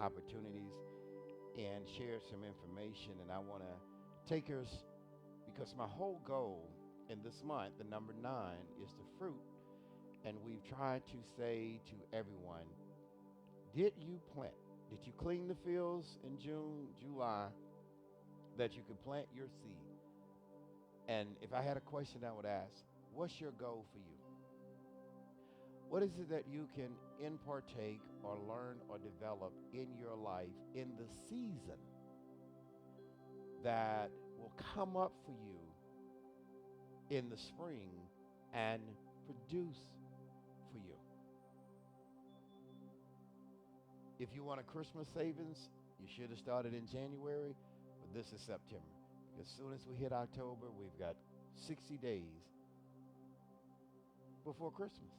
opportunities and share some information. And I want to take us, because my whole goal in this month, the number 9, is the fruit. And we've tried to say to everyone, did you plant? Did you clean the fields in June, July, that you could plant your seed? And if I had a question, I would ask, what's your goal for you? What is it that you can impartake or learn or develop in your life in the season that will come up for you in the spring and produce for you? If you want a Christmas savings, you should have started in January, but this is September. As soon as we hit October, we've got 60 days before Christmas,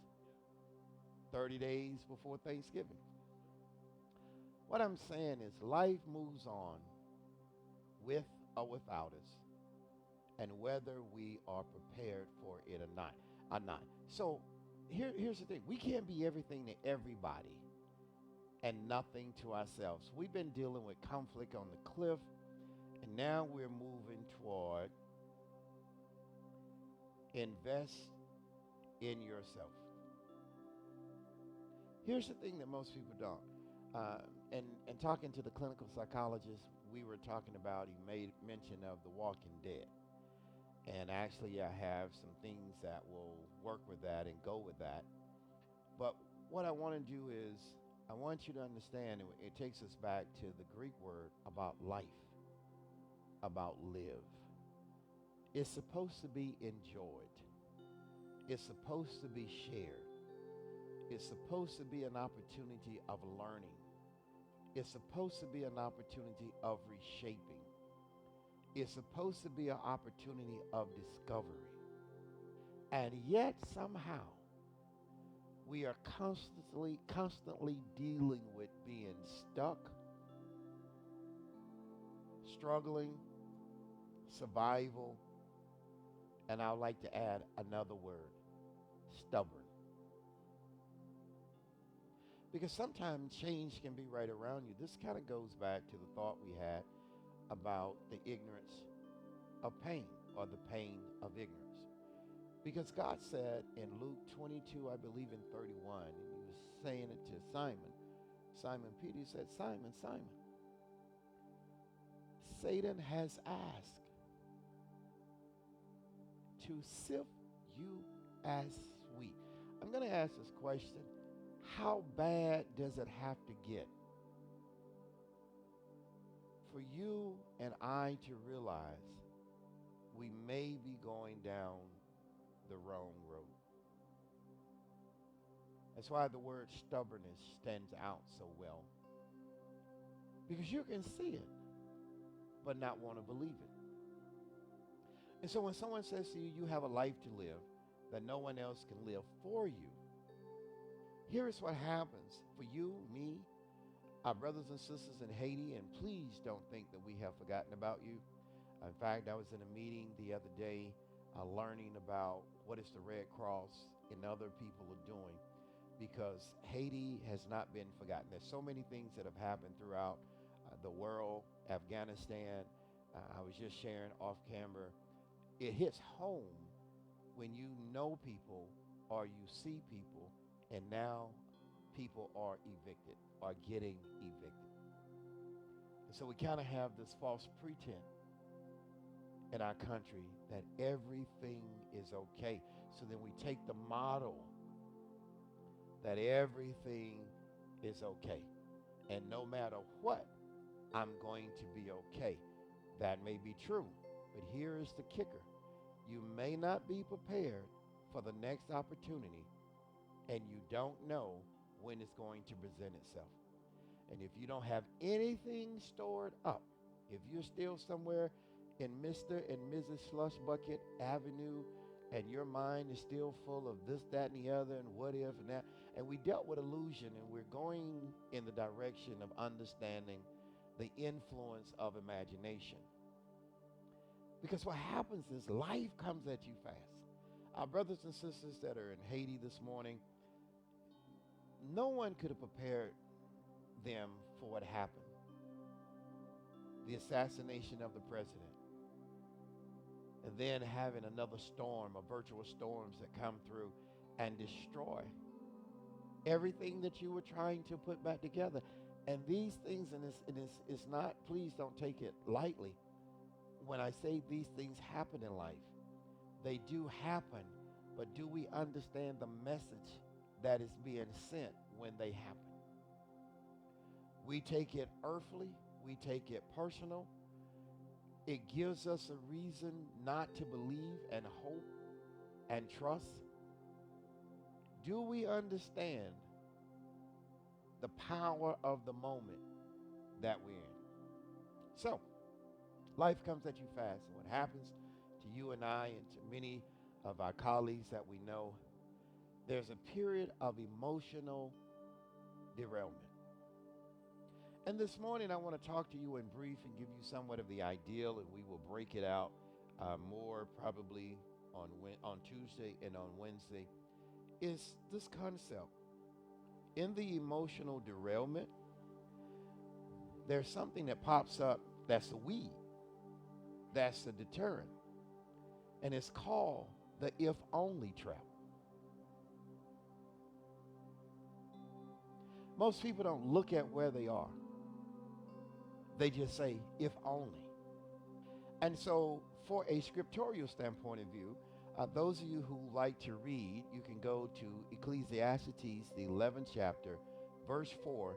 30 days before Thanksgiving. What I'm saying is life moves on with or without us, and whether we are prepared for it or not. So here's the thing. We can't be everything to everybody and nothing to ourselves. We've been dealing with conflict on the cliff, and now we're moving toward invest in yourself. Here's the thing that most people don't. And talking to the clinical psychologist, we were talking about, he made mention of The Walking Dead. And actually, I have some things that will work with that and go with that. But what I want to do is, I want you to understand, it takes us back to the Greek word about life, about live. It's supposed to be enjoyed. It's supposed to be shared. It's supposed to be an opportunity of learning. It's supposed to be an opportunity of reshaping. It's supposed to be an opportunity of discovery. And yet somehow we are constantly dealing with being stuck, struggling, survival, and I would like to add another word, stubborn. Because sometimes change can be right around you. This kind of goes back to the thought we had about the ignorance of pain, or the pain of ignorance. Because God said in Luke 22, I believe in 31, and he was saying it to Simon Peter, he said, Simon, Simon, Satan has asked to sift you as wheat. I'm going to ask this question. How bad does it have to get for you and I to realize we may be going down the wrong road? That's why the word stubbornness stands out so well. Because you can see it, but not want to believe it. And so when someone says to you, you have a life to live that no one else can live for you, here is what happens for you, me, our brothers and sisters in Haiti, and please don't think that we have forgotten about you. In fact, I was in a meeting the other day learning about what is the Red Cross and other people are doing, because Haiti has not been forgotten. There's so many things that have happened throughout the world, Afghanistan. I was just sharing off camera. It hits home when you know people or you see people, and now people are evicted or getting evicted. And so we kind of have this false pretense in our country that everything is okay. So then we take the model that everything is okay. And no matter what, I'm going to be okay. That may be true, but here is the kicker. You may not be prepared for the next opportunity, and you don't know when it's going to present itself. And if you don't have anything stored up, if you're still somewhere in Mr. and Mrs. Slush Bucket Avenue, and your mind is still full of this, that, and the other, and what if, and that, and we dealt with illusion, and we're going in the direction of understanding the influence of imagination. Because what happens is life comes at you fast. Our brothers and sisters that are in Haiti this morning, no one could have prepared them for what happened. The assassination of the president. And then having another storm, or virtual storms that come through and destroy everything that you were trying to put back together. And these things, and it's not, please don't take it lightly. When I say these things happen in life, they do happen, but do we understand the message that is being sent when they happen? We take it earthly, we take it personal. It gives us a reason not to believe and hope and trust. Do we understand the power of the moment that we're in? So, life comes at you fast. And what happens to you and I and to many of our colleagues that we know, there's a period of emotional derailment. And this morning I want to talk to you in brief and give you somewhat of the ideal, and we will break it out more probably on Tuesday and on Wednesday, is this concept. In the emotional derailment, there's something that pops up that's a weed, that's a deterrent, and it's called the if-only trap. Most people don't look at where they are. They just say, if only. And so for a scriptorial standpoint of view, those of you who like to read, you can go to Ecclesiastes, the 11th chapter, verse 4,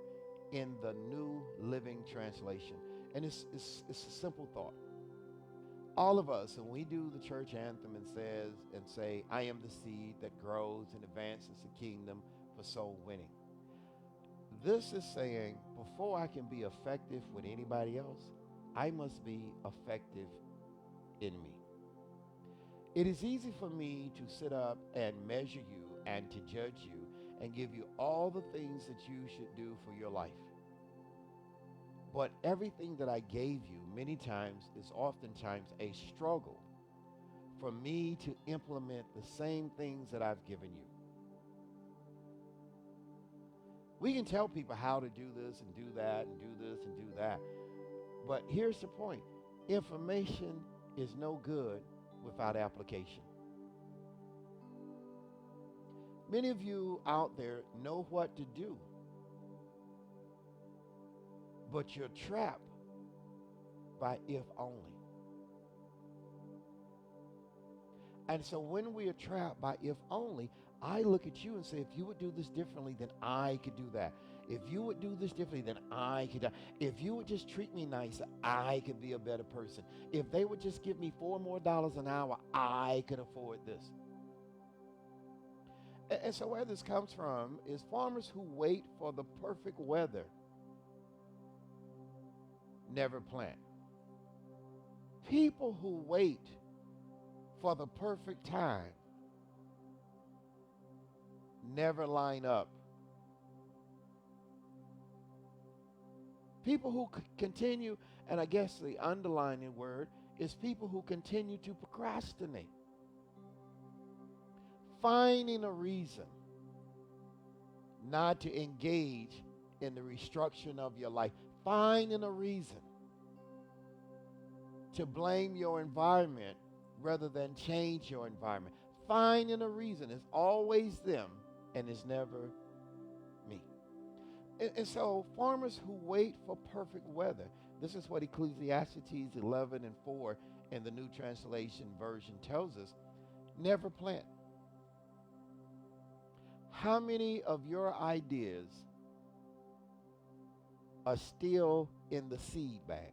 in the New Living Translation. And it's a simple thought. All of us, when we do the church anthem and say, I am the seed that grows and advances the kingdom for soul winning. This is saying, before I can be effective with anybody else, I must be effective in me. It is easy for me to sit up and measure you and to judge you and give you all the things that you should do for your life. But everything that I gave you many times is oftentimes a struggle for me to implement the same things that I've given you. We can tell people how to do this and do that and do this and do that. But here's the point. Information is no good without application. Many of you out there know what to do, but you're trapped by if only. And so when we are trapped by if only, I look at you and say, if you would do this differently, then I could do that. If you would do this differently, then I could. If you would just treat me nicer, I could be a better person. If they would just give me $4 more an hour, I could afford this. And so where this comes from is farmers who wait for the perfect weather never plant. People who wait for the perfect time never line up. People who continue, and I guess the underlining word is people who continue to procrastinate. Finding a reason not to engage in the restructuring of your life. Finding a reason to blame your environment rather than change your environment. Finding a reason. It's always them and it's never me. And so farmers who wait for perfect weather, this is what Ecclesiastes 11:4 in the New Translation version tells us, never plant. How many of your ideas are still in the seed bag?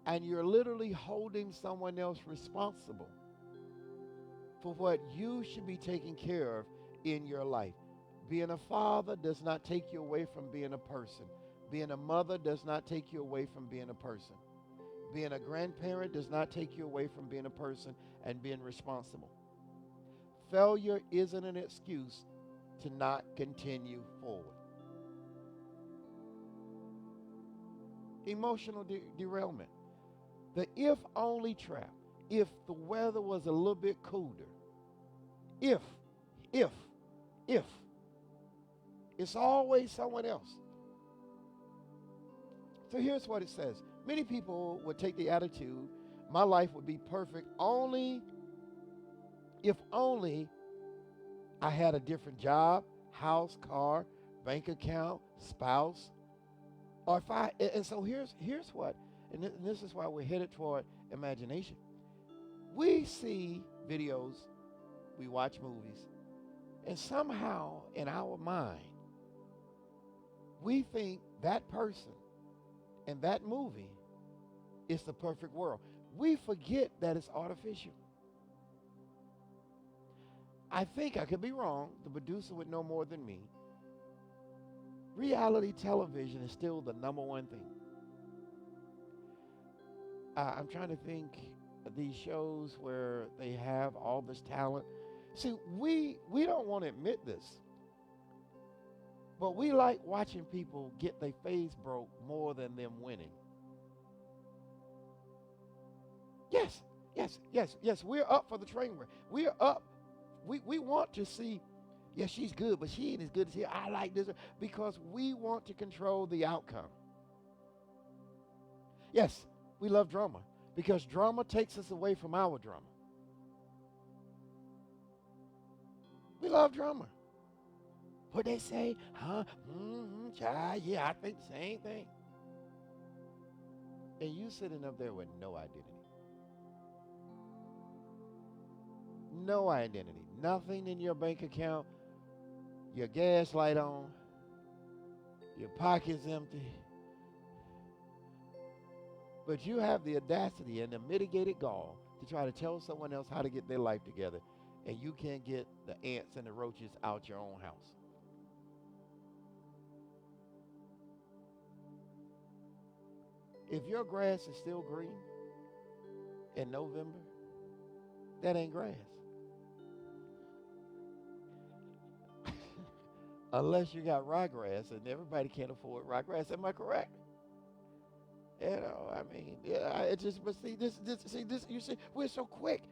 And you're literally holding someone else responsible for what you should be taking care of in your life. Being a father does not take you away from being a person. Being a mother does not take you away from being a person. Being a grandparent does not take you away from being a person and being responsible. Failure isn't an excuse to not continue forward. Emotional derailment. The if-only trap. If the weather was a little bit colder. If. It's always someone else. So here's what it says. Many people would take the attitude, my life would be perfect if only I had a different job, house, car, bank account, spouse. Or if I, and so here's what, and this is why we're headed toward imagination. We see videos, we watch movies, and somehow in our mind, we think that person and that movie is the perfect world. We forget that it's artificial. I think, I could be wrong, the producer would know more than me. Reality television is still the number one thing. I'm trying to think of these shows where they have all this talent. See, we don't want to admit this, but we like watching people get their face broke more than them winning. Yes. We're up for the train wreck. We're up. We want to see, yeah, she's good, but she ain't as good as here. I like this because we want to control the outcome. Yes, we love drama because drama takes us away from our drama. We love drama. What they say, huh? Child, yeah, I think the same thing. And you sitting up there with no identity. No identity. Nothing in your bank account. Your gas light on. Your pocket's empty. But you have the audacity and the mitigated gall to try to tell someone else how to get their life together, and you can't get the ants and the roaches out your own house. If your grass is still green in November, that ain't grass. Unless you got ryegrass, and everybody can't afford ryegrass. Am I correct? You know, I mean, yeah, it just, but see, this, you see, we're so quick.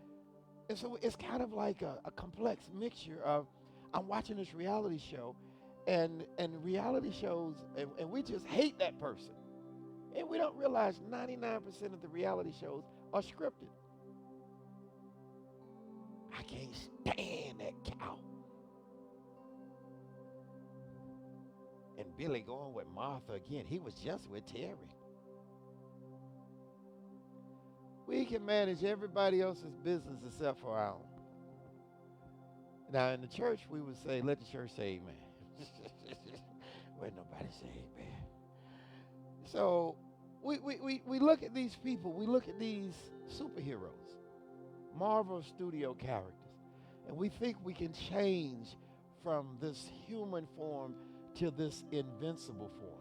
And so it's kind of like a complex mixture of, I'm watching this reality show, and reality shows, and we just hate that person. And we don't realize 99% of the reality shows are scripted. I can't stand that cow. And Billy going with Martha again. He was just with Terry. We can manage everybody else's business except for our own. Now, in the church, we would say, let the church say amen. Where nobody say amen. So we look at these people. We look at these superheroes, Marvel Studio characters, and we think we can change from this human form to this invincible form.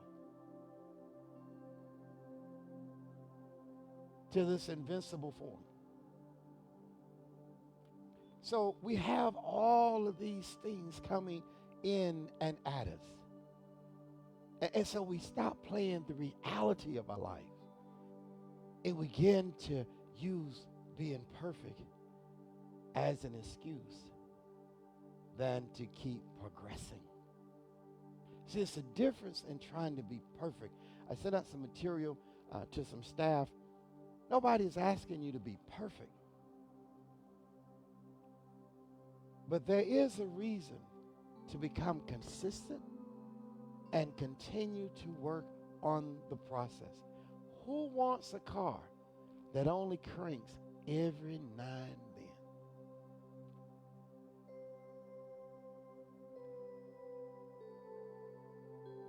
To this invincible form. So we have all of these things coming in and at us. And so we stop playing the reality of our life and we begin to use being perfect as an excuse than to keep progressing. See, it's a difference in trying to be perfect. I sent out some material to some staff. Nobody is asking you to be perfect. But there is a reason to become consistent and continue to work on the process. Who wants a car that only cranks every now and then?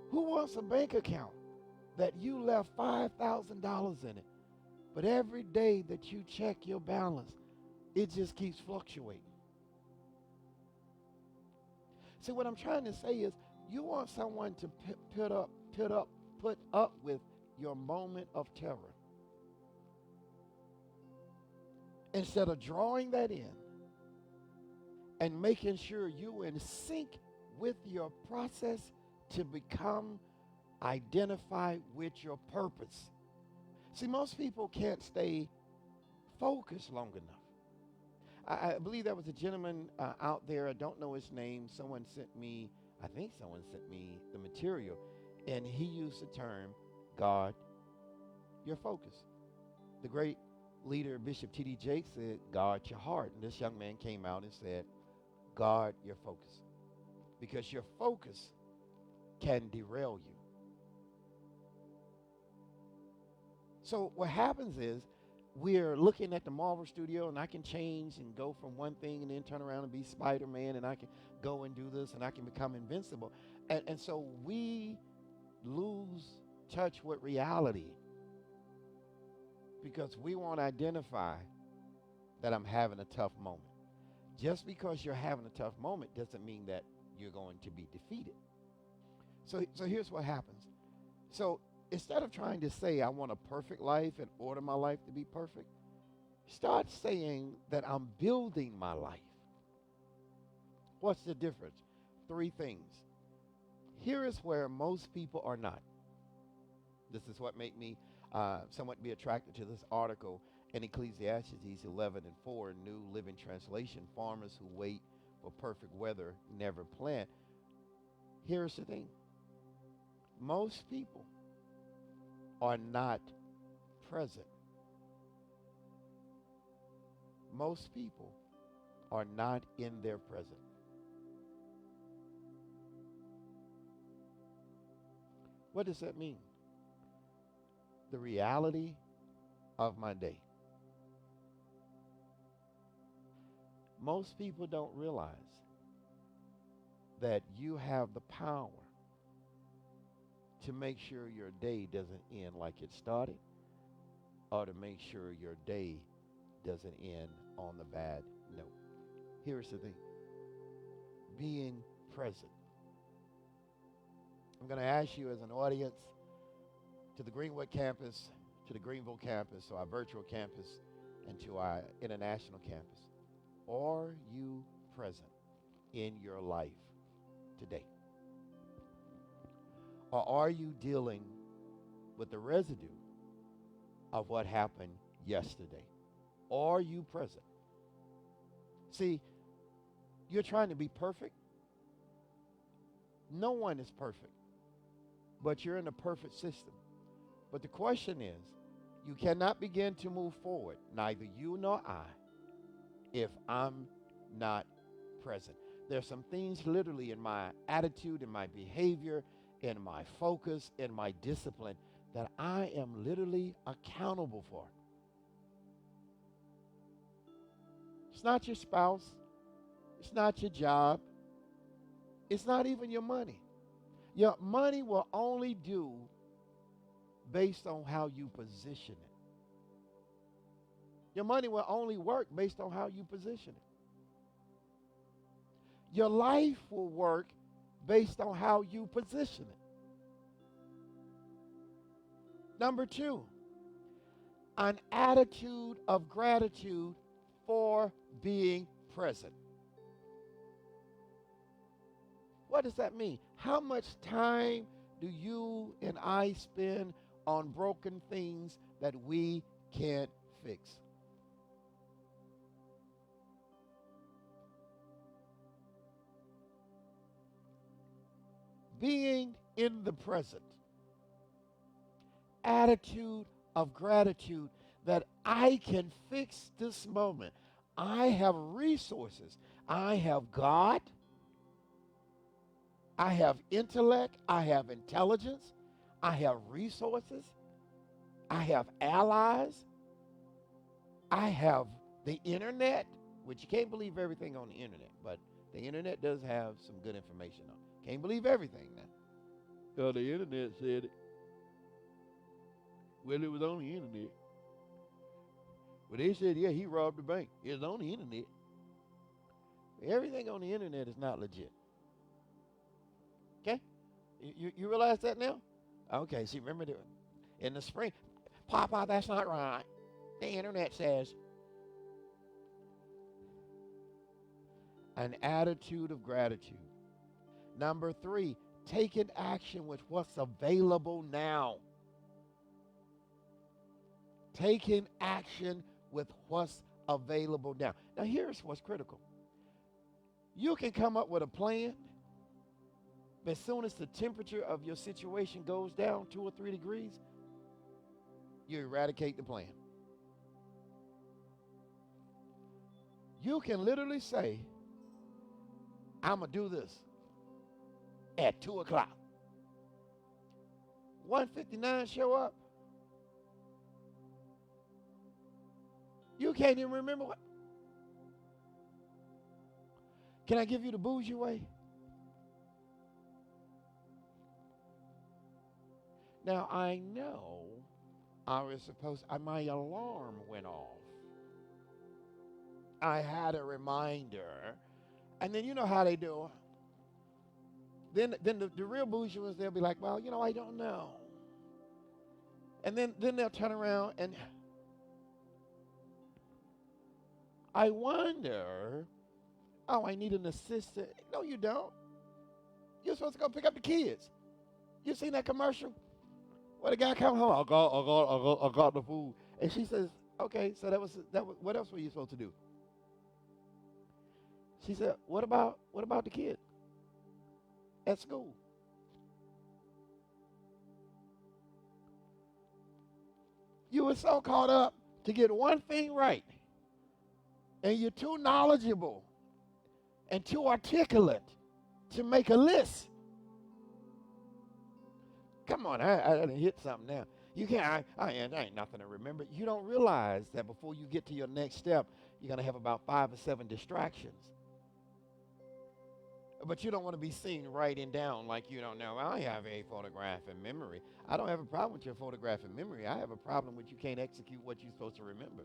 Who wants a bank account that you left $5,000 in it, but every day that you check your balance, it just keeps fluctuating? See, what I'm trying to say is, you want someone to put up with your moment of terror. Instead of drawing that in and making sure you're in sync with your process to become identified with your purpose. See, most people can't stay focused long enough. I believe there was a gentleman out there, I don't know his name, someone sent me I think someone sent me the material, and he used the term, guard your focus. The great leader, Bishop T.D. Jakes, said, guard your heart. And this young man came out and said, guard your focus. Because your focus can derail you. So what happens is we're looking at the Marvel studio, and I can change and go from one thing and then turn around and be Spider-Man, and I can go and do this, and I can become invincible. And so we lose touch with reality because we won't identify that I'm having a tough moment. Just because you're having a tough moment doesn't mean that you're going to be defeated. So here's what happens. So instead of trying to say I want a perfect life and order my life to be perfect, start saying that I'm building my life. What's the difference? 3 things. Here is where most people are not. This is what made me somewhat be attracted to this article in Ecclesiastes 11:4, New Living Translation. Farmers who wait for perfect weather never plant. Here's the thing. Most people are not present. Most people are not in their present. What does that mean? The reality of my day. Most people don't realize that you have the power to make sure your day doesn't end like it started, or to make sure your day doesn't end on the bad note. Here's the thing. Being present. I'm going to ask you as an audience, to the Greenwood campus, to the Greenville campus, to our virtual campus, and to our international campus, are you present in your life today? Or are you dealing with the residue of what happened yesterday? Are you present? See, you're trying to be perfect. No one is perfect, but you're in a perfect system. But the question is, you cannot begin to move forward, neither you nor I, if I'm not present. There's some things literally in my attitude, in my behavior, in my focus, in my discipline that I am literally accountable for. It's not your spouse. It's not your job. It's not even your money. Your money will only do based on how you position it. Your money will only work based on how you position it. Your life will work based on how you position it. Number 2, an attitude of gratitude for being present. What does that mean? How much time do you and I spend on broken things that we can't fix? Being in the present. Attitude of gratitude that I can fix this moment. I have resources. I have God. I have intellect. I have intelligence. I have resources. I have allies. I have the internet, which you can't believe everything on the internet, but the internet does have some good information on it. Can't believe everything now. Oh, the internet said it. Well, it was on the internet. Well, they said, yeah, he robbed the bank. It was on the internet. Everything on the internet is not legit. Okay? You realize that now? Okay, see, remember in the spring, Papa, that's not right. The internet says. An attitude of gratitude. Number 3, taking action with what's available now. Taking action with what's available now. Now, here's what's critical. You can come up with a plan, But as soon as the temperature of your situation goes down 2 or 3 degrees, you eradicate the plan. You can literally say, I'm going to do this at 2 o'clock. 1:59 show up. You can't even remember what. Can I give you the bougie way? Now, I know I was supposed, my alarm went off. I had a reminder. And then you know how they do. Then the real bougie ones, they'll be like, well, I don't know. And then they'll turn around and I wonder, I need an assistant. No, you don't. You're supposed to go pick up the kids. You seen that commercial? Where the guy come home, I got the food. And she says, okay, so that was what else were you supposed to do? She said, what about the kid at school? You were so caught up to get one thing right. And you're too knowledgeable and too articulate to make a list. Come on, I hit something now. You can't, I ain't nothing to remember. You don't realize that before you get to your next step, you're going to have about 5 or 7 distractions. But you don't want to be seen writing down like you don't know. I have a photographic memory. I don't have a problem with your photographic memory. I have a problem with you can't execute what you're supposed to remember.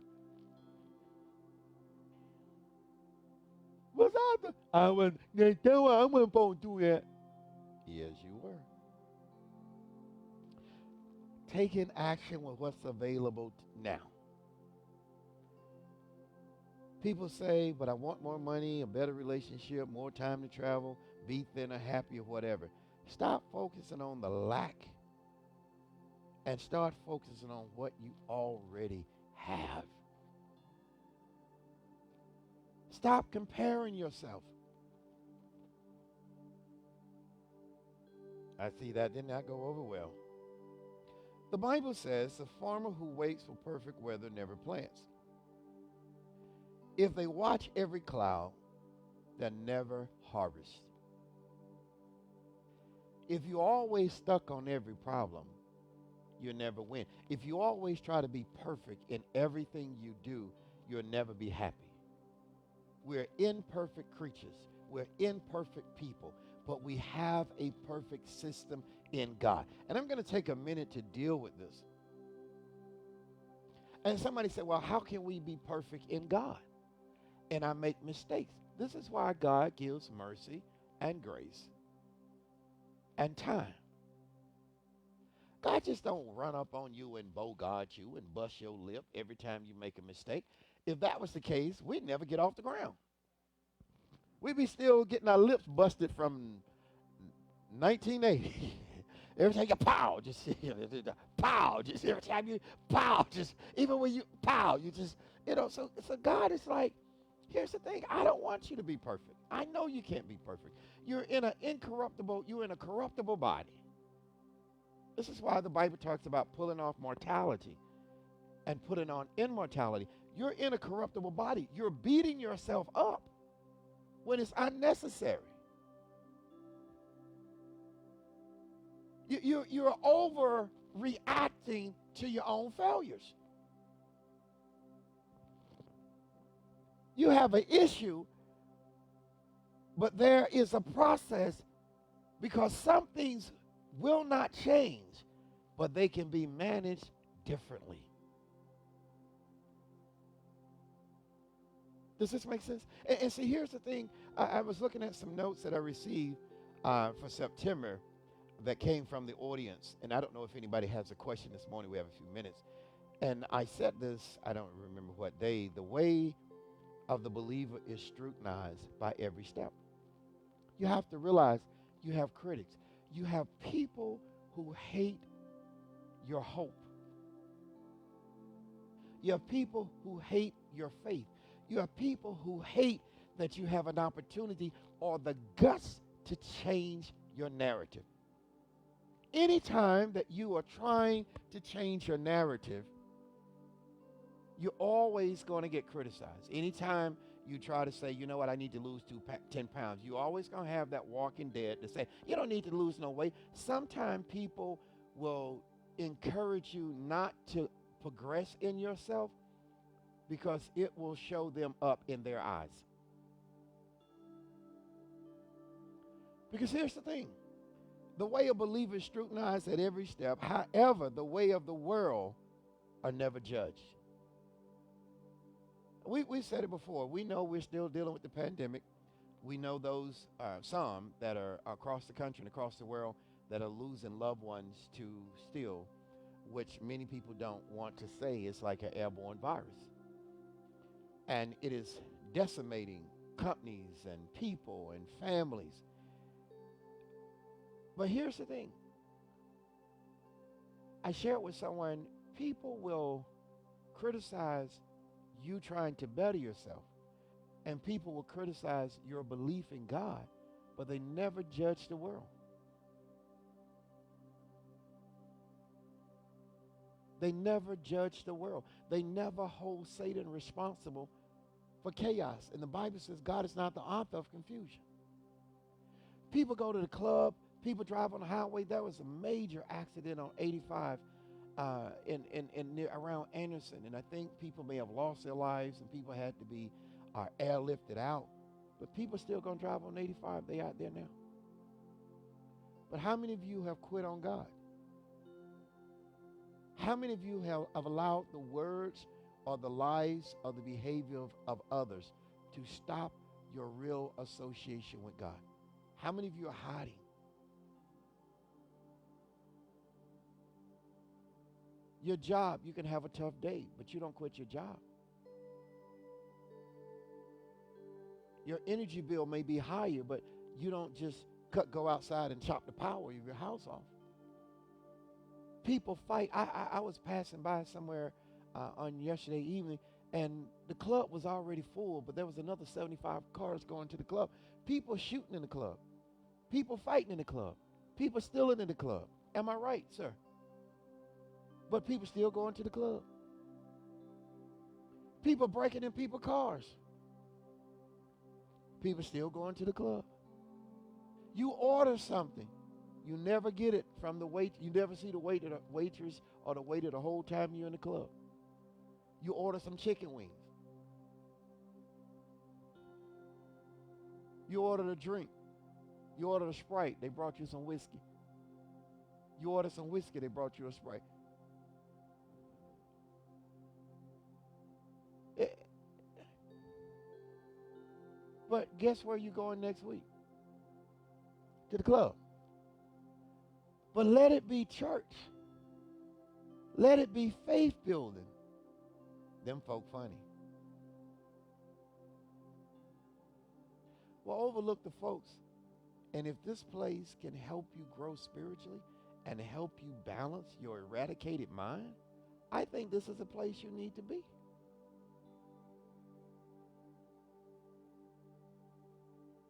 Was I wasn't going to do that. Yes, you were. Taking action with what's available now. People say, but I want more money, a better relationship, more time to travel, be thinner, happier, whatever. Stop focusing on the lack and start focusing on what you already have. Stop comparing yourself. I see that did not go over well. The Bible says the farmer who waits for perfect weather never plants. If they watch every cloud, they'll never harvest. If you're always stuck on every problem, you'll never win. If you always try to be perfect in everything you do, you'll never be happy. We're imperfect creatures. We're imperfect people. But we have a perfect system in God. And I'm going to take a minute to deal with this. And somebody said, well, how can we be perfect in God? And I make mistakes. This is why God gives mercy and grace and time. God just don't run up on you and bogart you and bust your lip every time you make a mistake. If that was the case, we'd never get off the ground. We'd be still getting our lips busted from 1980. Every time you pow, just pow, just every time you pow, just even when you pow, you just, so God is like, here's the thing, I don't want you to be perfect. I know you can't be perfect. You're in a corruptible body. This is why the Bible talks about pulling off mortality and putting on immortality. You're in a corruptible body. You're beating yourself up when it's unnecessary. You're overreacting to your own failures. You have an issue, but there is a process because some things will not change, but they can be managed differently. Does this make sense? And see, here's the thing. I was looking at some notes that I received for September that came from the audience. And I don't know if anybody has a question this morning. We have a few minutes. And I said this, I don't remember what day. The way of the believer is scrutinized by every step. You have to realize you have critics. You have people who hate your hope. You have people who hate your faith. You have people who hate that you have an opportunity or the guts to change your narrative. Anytime that you are trying to change your narrative, you're always going to get criticized. Anytime you try to say, you know what, I need to lose 10 pounds, you're always going to have that walking dead to say, you don't need to lose no weight. Sometimes people will encourage you not to progress in yourself because it will show them up in their eyes. Because here's the thing. The way of believers is scrutinized at every step. However, the way of the world are never judged. We said it before. We know we're still dealing with the pandemic. We know those, some that are across the country and across the world that are losing loved ones to still, which many people don't want to say it's like an airborne virus. And it is decimating companies and people and families. But here's the thing. I shared with someone, people will criticize you trying to better yourself, and people will criticize your belief in God, but they never judge the world. They never judge the world. They never hold Satan responsible for chaos. And the Bible says God is not the author of confusion. People go to the club. People drive on the highway. There was a major accident on 85 around Anderson, and I think people may have lost their lives, and people had to be airlifted out. But people still gonna drive on 85. They out there now. But how many of you have quit on God? How many of you have allowed the words or the lies or the behavior of others to stop your real association with God? How many of you are hiding? Your job, you can have a tough day, but you don't quit your job. Your energy bill may be higher, but you don't just go outside and chop the power of your house off. People fight. I was passing by somewhere on yesterday evening, and the club was already full, but there was another 75 cars going to the club. People shooting in the club. People fighting in the club. People stealing in the club. Am I right, sir? But people still going to the club. People breaking in people's cars. People still going to the club. You order something. You never get it from the wait. You never see the waitress or the waiter the whole time you're in the club. You order some chicken wings. You ordered a drink. You ordered a Sprite. They brought you some whiskey. You ordered some whiskey. They brought you a Sprite. But guess where you're going next week? To the club. But let it be church. Let it be faith building. Them folk funny. Well, overlook the folks. And if this place can help you grow spiritually and help you balance your eradicated mind, I think this is a place you need to be.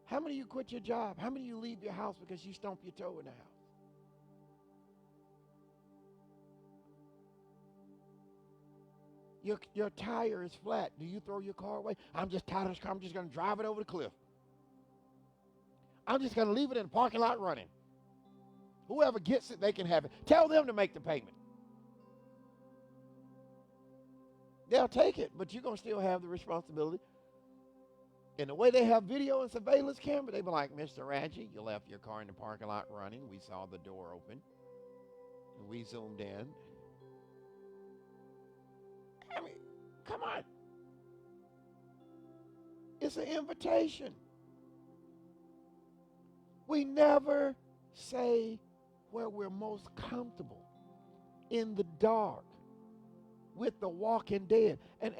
How many of you quit your job? How many of you leave your house because you stomp your toe in the house? Your tire is flat. Do you throw your car away? I'm just tired of this car. I'm just going to drive it over the cliff. I'm just going to leave it in the parking lot running. Whoever gets it, they can have it. Tell them to make the payment. They'll take it, but you're going to still have the responsibility. And the way they have video and surveillance camera, they be like, Mr. Radji, you left your car in the parking lot running. We saw the door open. And we zoomed in. I mean, come on. It's an invitation. We never say where we're most comfortable. In the dark. With the walking dead. And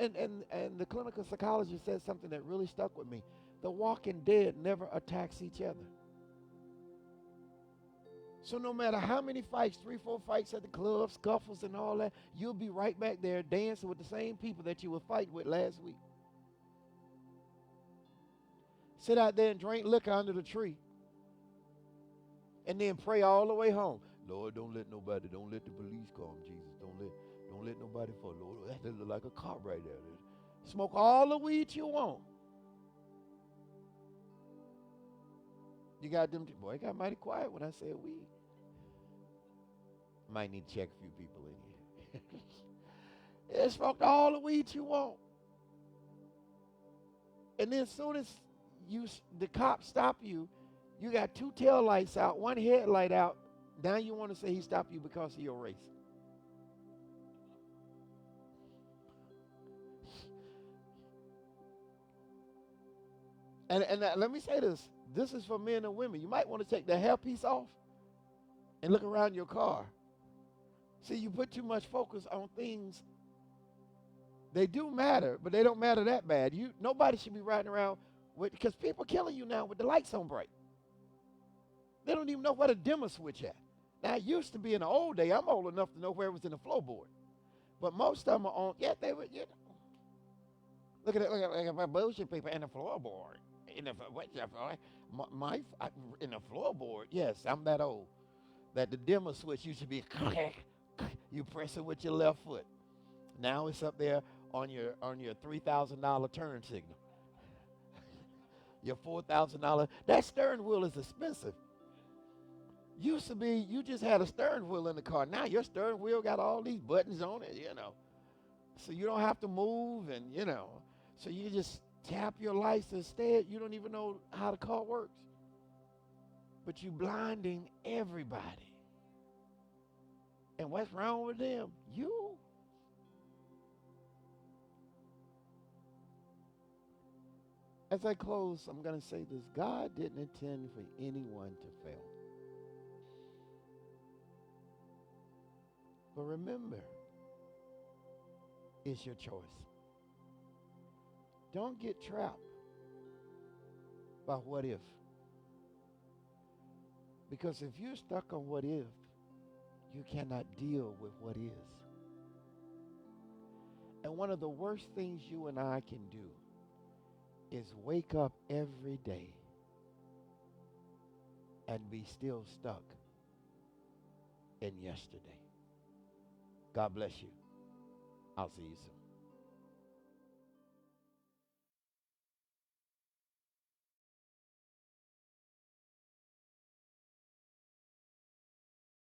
the clinical psychologist said something that really stuck with me. The walking dead never attacks each other. So no matter how many fights, 3-4 fights at the club, scuffles and all that, you'll be right back there dancing with the same people that you were fighting with last week. Sit out there and drink liquor under the tree. And then pray all the way home. Lord, don't let the police come, Jesus. Don't let nobody fall. Lord, that look like a cop right there. Smoke all the weed you want. You got them, boy, it got mighty quiet when I said weed. Might need to check a few people in here. Yeah, smoke all the weed you want. And then as soon as the cops stop you, you got 2 tail lights out, 1 headlight out. Now you want to say he stopped you because of your race. And let me say this. This is for men and women. You might want to take the hairpiece off and look around your car. See, you put too much focus on things. They do matter, but they don't matter that bad. Nobody should be riding around because people killing you now with the lights on bright. They don't even know where the dimmer switch at. Now, it used to be in the old day. I'm old enough to know where it was in the floorboard. But most of them are on, they were, Look at my bullshit paper in the floorboard. In the floorboard, yes, I'm that old. That the dimmer switch used to be, you press it with your left foot. Now it's up there on your $3,000 turn signal. Your $4,000. That steering wheel is expensive. Used to be, you just had a steering wheel in the car. Now your steering wheel got all these buttons on it, So you don't have to move and, So you just tap your lights instead. You don't even know how the car works. But you blinding everybody. And what's wrong with them? You. As I close, I'm going to say this. God didn't intend for anyone to fail. But remember, it's your choice. Don't get trapped by what if. Because if you're stuck on what if, you cannot deal with what is. And one of the worst things you and I can do is wake up every day and be still stuck in yesterday. God bless you. I'll see you soon.